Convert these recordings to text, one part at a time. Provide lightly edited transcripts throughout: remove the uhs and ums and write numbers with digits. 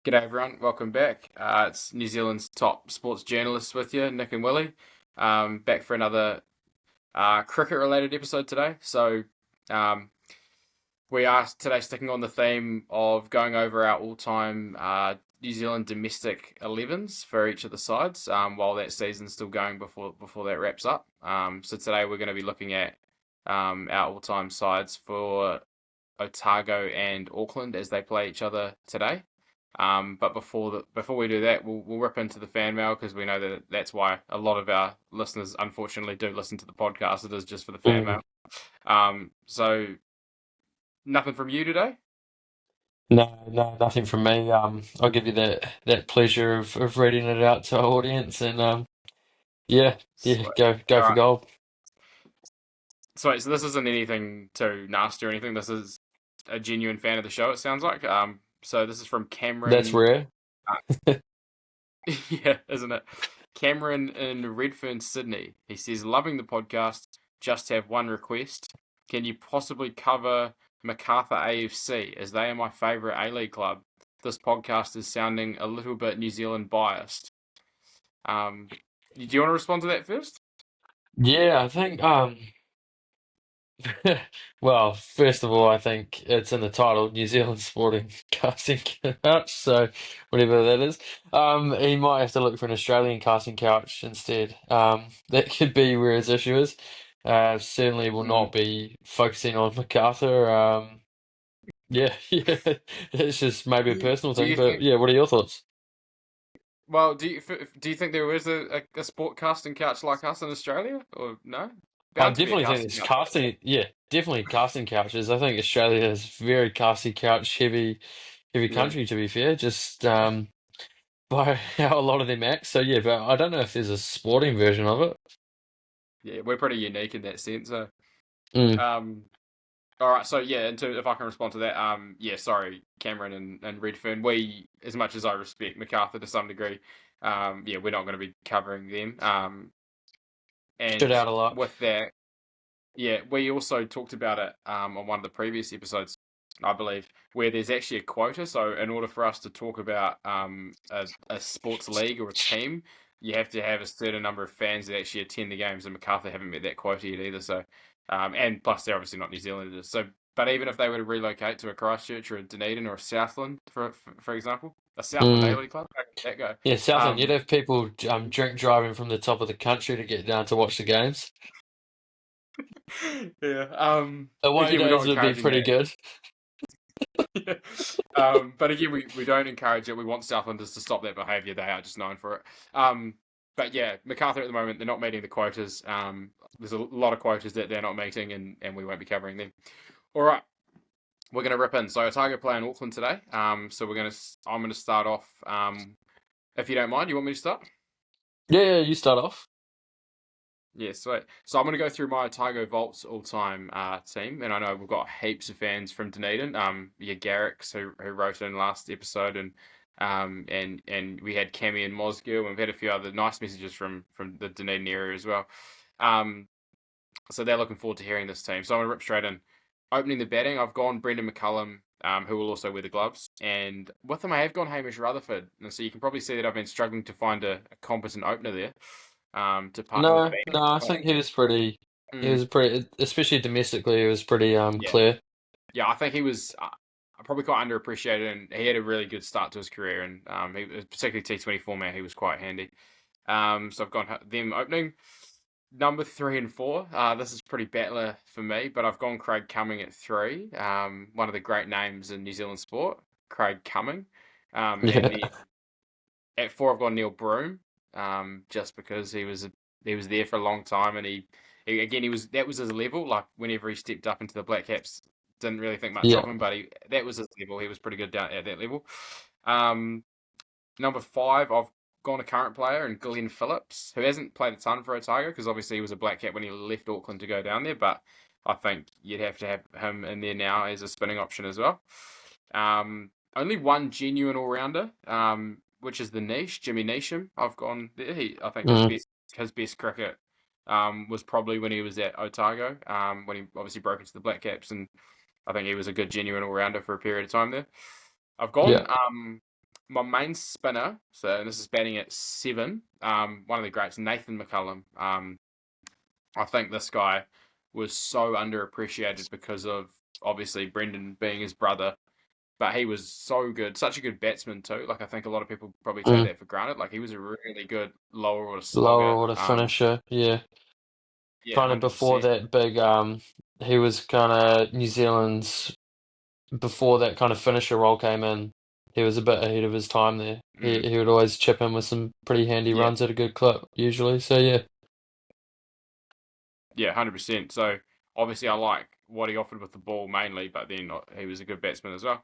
G'day everyone, welcome back. It's New Zealand's top sports journalists with you, Nick and Willie. Back for another cricket-related episode today. Um, we are today sticking on the theme of going over our all-time New Zealand domestic 11s for each of the sides while that season's still going before that wraps up. So today we're going to be looking at our all-time sides for Otago and Auckland as they play each other today. But before we do that, we'll rip into the fan mail because we know that that's why a lot of our listeners unfortunately do listen to the podcast. It is just for the fan mail. So nothing from you today? No, nothing from me. I'll give you that pleasure of reading it out to our audience, and yeah, Sweet. go All for right. gold. Sweet. So this isn't anything too nasty or anything. This is a genuine fan of the show, it sounds like. So this is from That's Cameron. rare. Yeah, isn't it? Cameron in Redfern, Sydney. He says, loving the podcast, just have one request. Can you possibly cover Macarthur AFC, as they are my favourite A-League club? This podcast is sounding a little bit New Zealand biased. Do you want to respond to that first? Yeah, I think well, first of all, I think it's in the title, New Zealand Sporting Casting Couch, so whatever that is. He might have to look for an Australian casting couch instead. That could be where his issue is. Certainly will Mm. not be focusing on MacArthur. Yeah, yeah, it's just maybe a personal Do thing, you but think? yeah, what are your thoughts? Well, do you think there is a sport casting couch like us in Australia, or no? I Bound to be a definitely think casting it's couch. casting, yeah, definitely casting couches. I think Australia is very casting couch heavy Yeah, country to be fair, just by how a lot of them act. So yeah, but I don't know if there's a sporting version of it. yeah, we're pretty unique in that sense. So, Mm, um, all right, so yeah, if I can respond to that, yeah, sorry, Cameron and Redfern, we, as much as I respect MacArthur to some degree, yeah, we're not going to be covering them. stood And out a lot. with that, yeah, we also talked about it on one of the previous episodes, I believe, where there's actually a quota. So in order for us to talk about a sports league or a team, you have to have a certain number of fans that actually attend the games, and MacArthur haven't met that quota yet either. So, and plus they're obviously not New Zealanders. So, but even if they were to relocate to a Christchurch or a Dunedin or a Southland, for example, a Southland Mm, A-League club, how could that go? yeah, Southland, you'd Um, have people drink driving from the top of the country to get down to watch the games. yeah. Away Again, we're not days would be encouraging pretty that. good. Yeah. But again, we don't encourage it. We want Southlanders to stop that behaviour. They are just known for it. But yeah, MacArthur at the moment, they're not meeting the quotas. There's a lot of quotas that they're not meeting, and we won't be covering them. All right, we're going to rip in. So Otago play in Auckland today. So I'm going to start off. If you don't mind, you want me to start? Yeah, you start off. Yeah, sweet. So I'm going to go through my Otago Volts all-time team, and I know we've got heaps of fans from Dunedin. Yeah, Garrix who wrote in last episode, and we had Cammy and Mosgill, and we've had a few other nice messages from the Dunedin area as well. Um, so they're looking forward to hearing this team. So I'm going to rip straight in. Opening the batting, I've gone Brendan McCullum, who will also wear the gloves, and with them I have gone Hamish Rutherford. And so you can probably see that I've been struggling to find a competent opener there. To partner with No, I think he was pretty. He Mm, was pretty, especially domestically. He was pretty yeah, clear. yeah. I think he was probably quite underappreciated, and he had a really good start to his career. And particularly T20 format, he was quite handy. So I've gone them opening number 3 and 4. This is pretty battler for me, but I've gone Craig Cumming at 3. One of the great names in New Zealand sport, Craig Cumming. And Yeah, then at 4, I've gone Neil Broom, just because he was there for a long time, and again that was his level. Like whenever he stepped up into the Black Caps, didn't really think much of yeah. him, but that was his level. He was pretty good down at that level. Um, Number 5, I've gone a current player and Glenn Phillips, who hasn't played a ton for Otago because obviously he was a Black Cap when he left Auckland to go down there, but I think you'd have to have him in there now as a spinning option as well. Only one genuine all rounder, which is the niche, Jimmy Neesham. I've gone there. I think Mm, his best cricket was probably when he was at Otago, when he obviously broke into the Black Caps, and I think he was a good genuine all rounder for a period of time there. I've gone yeah. my main spinner, so this is batting at 7. One of the greats, Nathan McCullum. I think this guy was so underappreciated because of obviously Brendan being his brother, but he was so good, such a good batsman too. Like I think a lot of people probably take Mm. that for granted. Like he was a really good lower order Lower slugger. order finisher, yeah. Yeah, Kind of hundred before percent. that big, he was kind of New Zealand's before that kind of finisher role came in. He was a bit ahead of his time there. Mm, He would always chip in with some pretty handy yeah, runs at a good clip usually. So yeah. yeah, 100%. So obviously, I like what he offered with the ball mainly, but then he was a good batsman as well.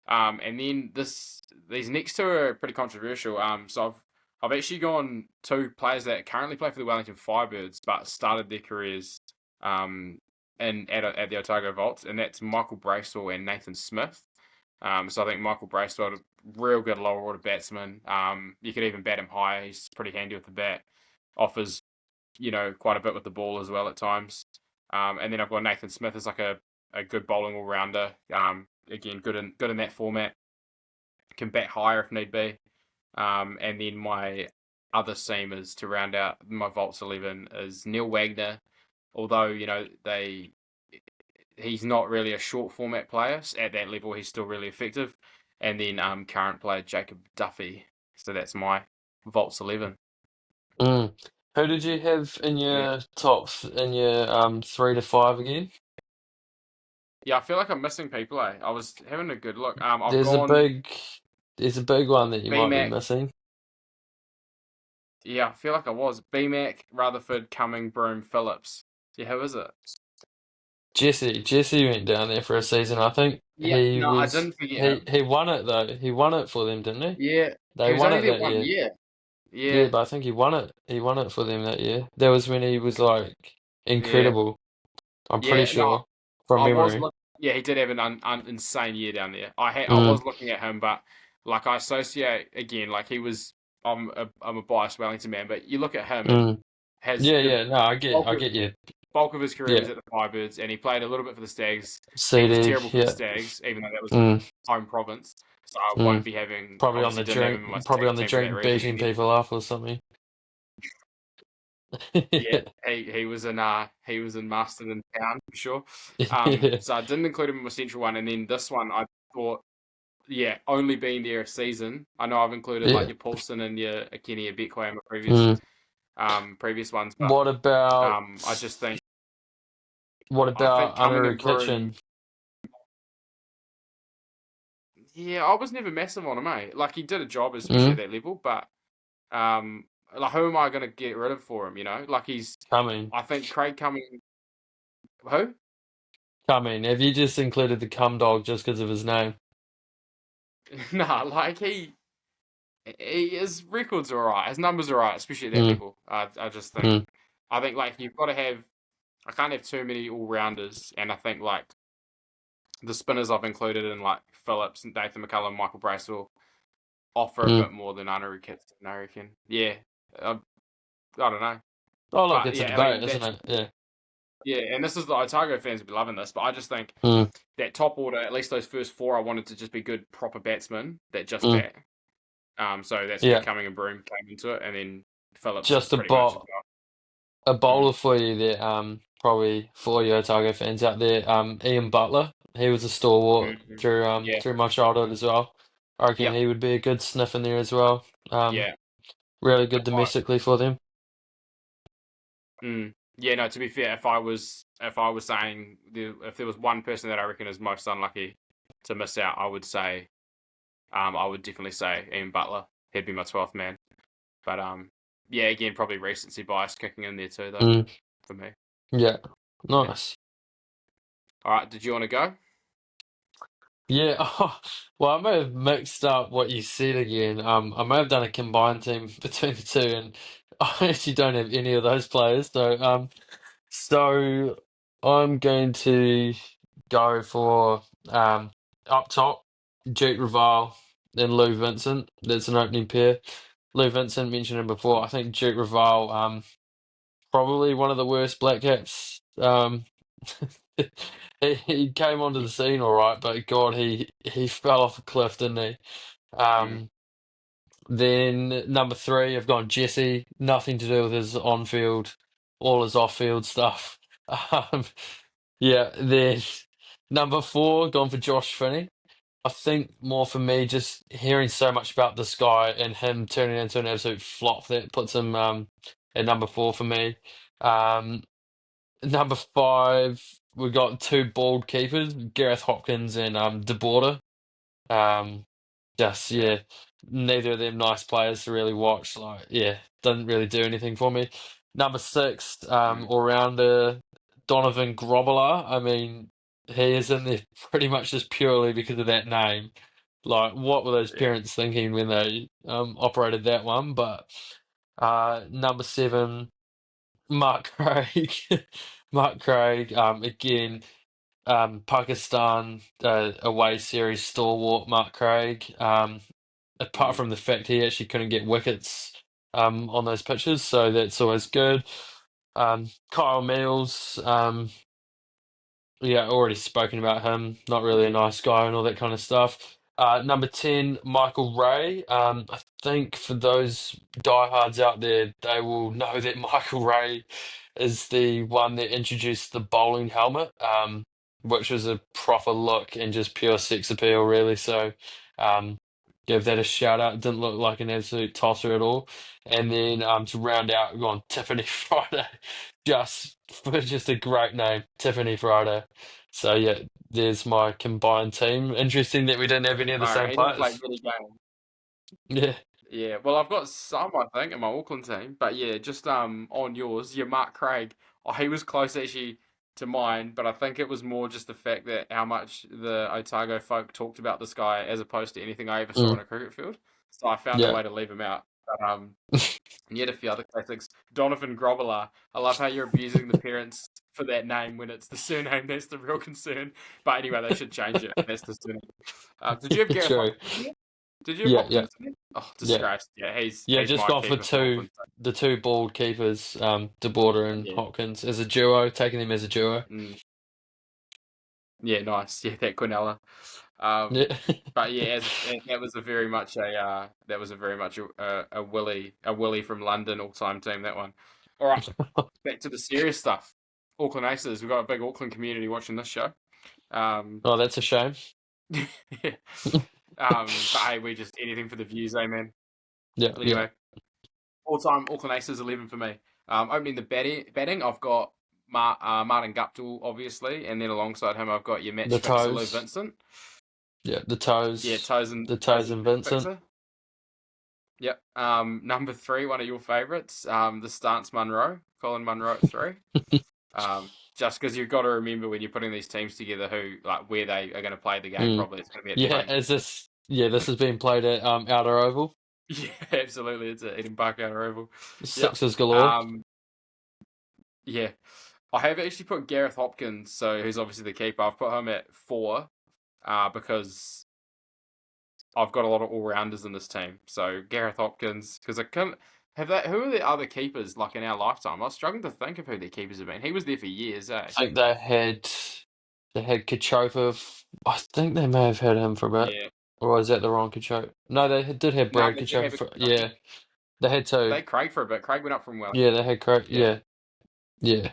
And then these next two are pretty controversial. So I've actually gone two players that currently play for the Wellington Firebirds, but started their careers um at the Otago Vaults, and that's Michael Bracewell and Nathan Smith. So I think Michael Bracewell, a real good lower order batsman. You could even bat him higher. He's pretty handy with the bat. Offers quite a bit with the ball as well at times. And then I've got Nathan Smith as like a good bowling all rounder. Again, good in that format. Can bat higher if need be. And then my other seamers to round out my Vaults 11 is Neil Wagner. Although he's not really a short format player at that level. He's still really effective. And then current player Jacob Duffy. So that's my Vaults 11. Mm. Who did you have in Yeah. your in your 3 to 5 again? Yeah, I feel like I'm missing people. I was having a good look. I've There's a gone big there's a big one that you might be BMAC. missing. Yeah, I feel like I was BMAC, Rutherford, Cumming, Broome, Phillips. Yeah, who is it? Jesse went down there for a season, I think. Yeah, no, I didn't forget him. He won it though. He won it for them, didn't he? Yeah, They he was won only it there that one year. year. Yeah, Yeah, but I think he won it. He won it for them that year. That was when he was like yeah, incredible. I'm pretty yeah. No, sure from I was memory. looking. Yeah, he did have an insane year down there. I Mm, was looking at him, but like I associate again, like he was. I'm a biased Wellington man, but you look at him and mm. has Yeah, the yeah. No, bulk I of, get you. bulk of his career was Yeah. at the Firebirds, and he played a little bit for the Stags. He was CD. terrible for the Yeah. Stags, even though that was Mm, home province. So I won't mm. be having. Probably on Obviously, the didn't have him drink. in my Probably second on the team for that drink, reason. beating people up or something. Yeah, he was in Masterton Town for sure. Yeah. So I didn't include him in my central one, and then this one I thought, yeah, only being there a season. I know I've included like Yeah. your Paulson and your Kenny Abekwe in my Mm. previous ones, but What about I just think I think coming Anaru in Broome. Kitchen? Yeah, I was never massive on him, Like he did a job, especially Mm? at that level, but um, like who am I going to get rid of for him? Like Coming. I think Craig Cumming. Who? Coming. Have you just included the cum dog just because of his name? Nah, like his records are alright, his numbers are alright, especially at that Mm, level. I just think, mm, like you've got to have. I can't have too many all rounders, and I think like the spinners I've included in like Phillips, Nathan McCullum, Michael Bracewell offer a mm. bit more than Anaru Kitson, I reckon. Yeah, I, I don't know. Oh, look, But it's a yeah, I debate, mean isn't that's it? Yeah. yeah, and this is the Otago fans will be loving this, but I just think Mm, that top order, at least those first four, I wanted to just be good proper batsmen that just mm. bat. So that's where Yeah. Cumming and Broome came into it, and then Phillips Just pretty much as a well. bowler for you there, probably for your Otago fans out there. Ian Butler, he was a stalwart Yeah, through my childhood as well. I reckon yep, he would be a good sniff in there as well. yeah. Really good I, domestically for them. yeah, no. To be fair, if I was saying if there was one person that I reckon is most unlucky to miss out, I would definitely say Ian Butler. He'd be my 12th man. But yeah, again, probably recency bias kicking in there too, though, Mm, for me. yeah, Yeah. nice. All right, did you want to go? Yeah, well, I may have mixed up what you said again. I may have done a combined team between the two, and I actually don't have any of those players. So I'm going to go for up top, Duke Raval, then Lou Vincent. That's an opening pair. Lou Vincent mentioned him before. I think Duke Raval, probably one of the worst Black Caps. He came onto the scene all right, but God, he fell off a cliff, didn't he? Mm. Then number three, I've gone Jesse. Nothing to do with his on-field, all his off-field stuff. Um, yeah. Then number four, gone for Josh Finney. I think more for me, just hearing so much about this guy and him turning into an absolute flop that puts him at number four for me. Um, Number five, we've got two bald keepers, Gareth Hopkins and De. Um, just Yeah. yeah, neither of them nice players to really watch. Like yeah, doesn't really do anything for me. Number six, Mm, all rounder Donovan Grobbelaar. I mean, he is in there pretty much just purely because of that name. Like, what were those yeah. parents thinking when they operated that one? But number seven, Mark Craig. Mark Craig, again. Pakistan away series stalwart Mark Craig. Apart Mm, from the fact he actually couldn't get wickets on those pitches, so that's always good. Kyle Mills, yeah, already spoken about him. Not really a yeah. nice guy and all that kind of stuff. Number 10, Michael Ray. I think for those diehards out there, they will know that Michael Ray is the one that introduced the bowling helmet, which was a proper look and just pure sex appeal, really. So, give that a shout out. It didn't look like an absolute tosser at all. And then to round out, we've gone Tiffany Friday. Just a great name, Tiffany Friday. So yeah, there's my combined team. Interesting that we didn't have any of the All right, same he didn't play players. many games. Yeah. Yeah, well, I've got some, I think, in my Auckland team, but yeah, just on yours, yeah, Mark Craig. Oh, he was close actually to mine, but I think it was more just the fact that how much the Otago folk talked about this guy as opposed to anything I ever saw Mm, on a cricket field. So I found a yeah. way to leave him out. But and yet a few other classics. Donovan Grobbelaar. I love how you're abusing the parents for that name when it's the surname that's the real concern. But anyway, they should change it. That's the surname. Did you have Gareth True. Hopkins? Did you have Yeah, yeah, Hopkins? Oh, yeah. disgrace. Yeah, Yeah, he's just my gone for keeper for two Auckland. the two bald keepers, De and Yeah. Hopkins as a duo, taking them as a duo. Mm, yeah, nice. Yeah, that Quinella. Um, Yeah. but yeah, that was a very much that was a very much a Willie from London all time team, that one. All right, back to the serious stuff. Auckland Aces. We've got a big Auckland community watching this show. Um, Oh, that's a shame. yeah. But hey, we just anything for the views, eh, man. Yeah, yeah. Anyway, all time Auckland Aces 11 for me. Opening the batting, I've got Martin Guptill, obviously, and then alongside him, I've got your match The fixer Lou toes. Vincent. Yeah, Yeah, the Toes toes and and Vincent. fixer. Yep. Number three, one of your favourites, the Stance Munro, Colin Munro at three. Just because you've got to remember when you're putting these teams together, who like where they are going to play the game. Mm. Probably it's going to be at their Yeah, home. is this yeah, this has been played at Outer Oval. Yeah, absolutely. It's at Eden Park Outer Oval. Yep. Sixes galore. Um, yeah. I have actually put Gareth Hopkins, so who's obviously the keeper. I've put him at four, because I've got a lot of all rounders in this team. So Gareth Hopkins, because I can't have that. Who are the other keepers like in our lifetime? I was struggling to think of who their keepers have been. He was there for years, eh? I think they had Kachofa. I think they may have had him for a bit. Yeah. Or is that the wrong Kachofa? No, they did have No, Brad they did Kachofa have a for, couple. yeah. They had two. They Craig for a bit. Craig went up from Yeah, Wellington. they had Craig. Yeah, Yeah, yeah.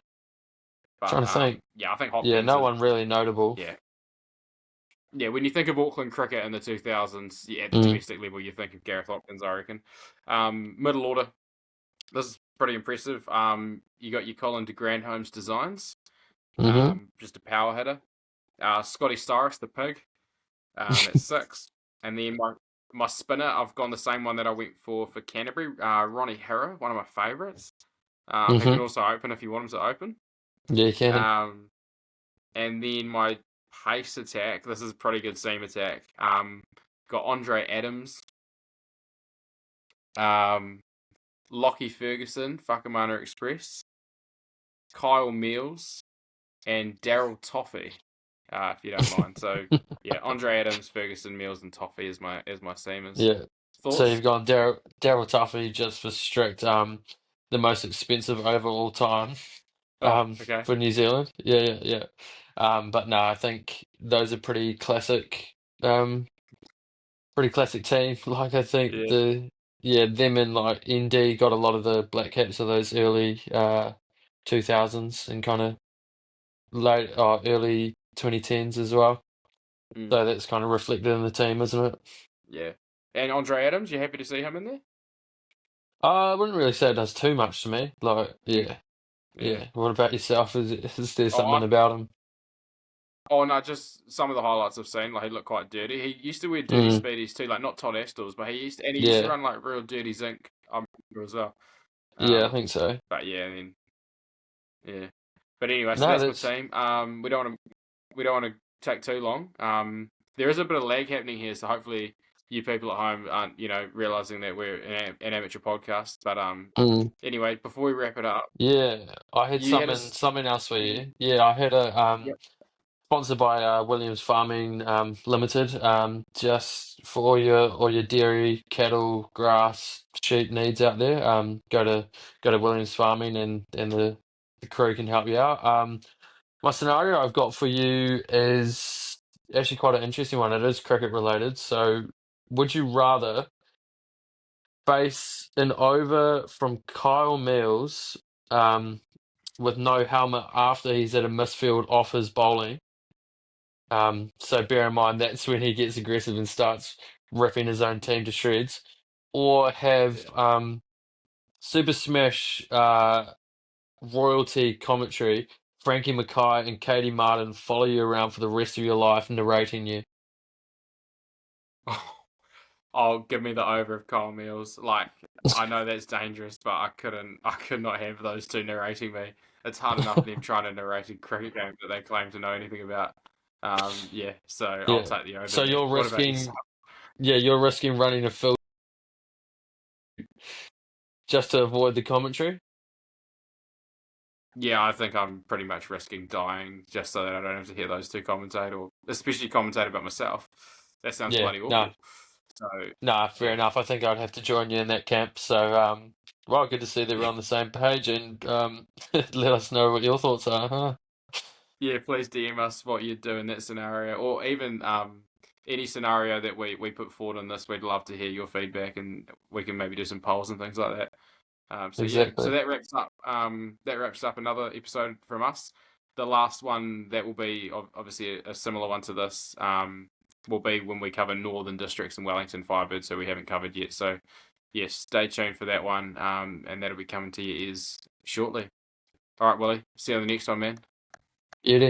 but Trying to think. yeah, I think Yeah, Hopkins no is one really notable. yeah. Yeah, when you think of Auckland cricket in the 2000s, yeah, at the Mm. domestic level, you think of Gareth Hopkins, I reckon. Middle order, this is pretty impressive. You got your Colin de Grandhome's designs, Mm-hmm. just a power hitter. Scotty Starris, the pig, at six. And then my spinner, I've gone the same one that I went for Canterbury, Ronnie Hira, one of my favourites. Who can Mm-hmm. also open if you want him to open. Yeah, you can. Um, and then my pace attack, this is a pretty good seam attack. Got Andre Adams, um, Lockie Ferguson, Whakamana Express, Kyle Mills, and Daryl Toffee, if you don't mind. So yeah, Andre Adams, Ferguson, Mills, and Toffee is my seamers. Yeah. So Thoughts? you've got Daryl Tuffy just for strict, the most expensive over all time, Oh, okay. for New Zealand. Yeah, yeah, yeah. But no, I think those are pretty classic team. Like I think Yeah. yeah, them and like ND got a lot of the black caps of those early 2000s and kind of early 2010s as well. Mm, So that's kind of reflected in the team, isn't it? yeah. And Andre Adams, you happy to see him in there? I wouldn't really say it does too much to me. Like, Mm, yeah, yeah. yeah. What about yourself? Is there Oh, something about him? oh no, just some of the highlights I've seen. Like he looked quite dirty. He used to wear dirty Mm, speedies too, like not Todd Astor's, but he used to yeah, run like real dirty zinc. I remember as well. yeah, I Um, think so. but yeah, I mean, yeah. But anyway, so No, that's my that's team. We don't want to take too long. There is a bit of lag happening here, so hopefully you people at home aren't, realizing that we're an amateur podcast. But mm, anyway, before we wrap it up, yeah. I had you had a something else for thing. you. Yeah, I had a Yep. sponsored by Williams Farming Limited. Just for all your dairy, cattle, grass, sheep needs out there. Go to Williams Farming and the crew can help you out. My scenario I've got for you is actually quite an interesting one. It is cricket related. So, would you rather face an over from Kyle Mills with no helmet after he's at a misfield off his bowling? So bear in mind that's when he gets aggressive and starts ripping his own team to shreds, or have Yeah. Super Smash royalty commentary, Frankie Mackay and Katie Martin follow you around for the rest of your life narrating you. Oh, give me the over of Kyle Mills. Like, I know that's dangerous, but I could not have those two narrating me. It's hard enough them trying to narrate a cricket game that they claim to know anything about. Yeah, so I'll Yeah. take the over So there. you're What about yourself? risking, yeah, you're risking running a field just to avoid the commentary. Yeah, I think I'm pretty much risking dying just so that I don't have to hear those two commentate, or especially commentate about myself. That sounds Yeah. bloody No. awful. So, Nah, fair yeah. enough. I think I'd have to join you in that camp. So, well, good to see that we're on the same page, and let us know what your thoughts are, huh? Yeah, please DM us what you'd do in that scenario, or even any scenario that we put forward on this. We'd love to hear your feedback, and we can maybe do some polls and things like that. So yeah, so Exactly. that wraps up another episode from us. The last one that will be obviously a similar one to this will be when we cover Northern Districts and Wellington Firebird, so we haven't covered yet. So yes, stay tuned for that one, and that'll be coming to your ears shortly. All right, Willie. See you on the next one, man. Beauty.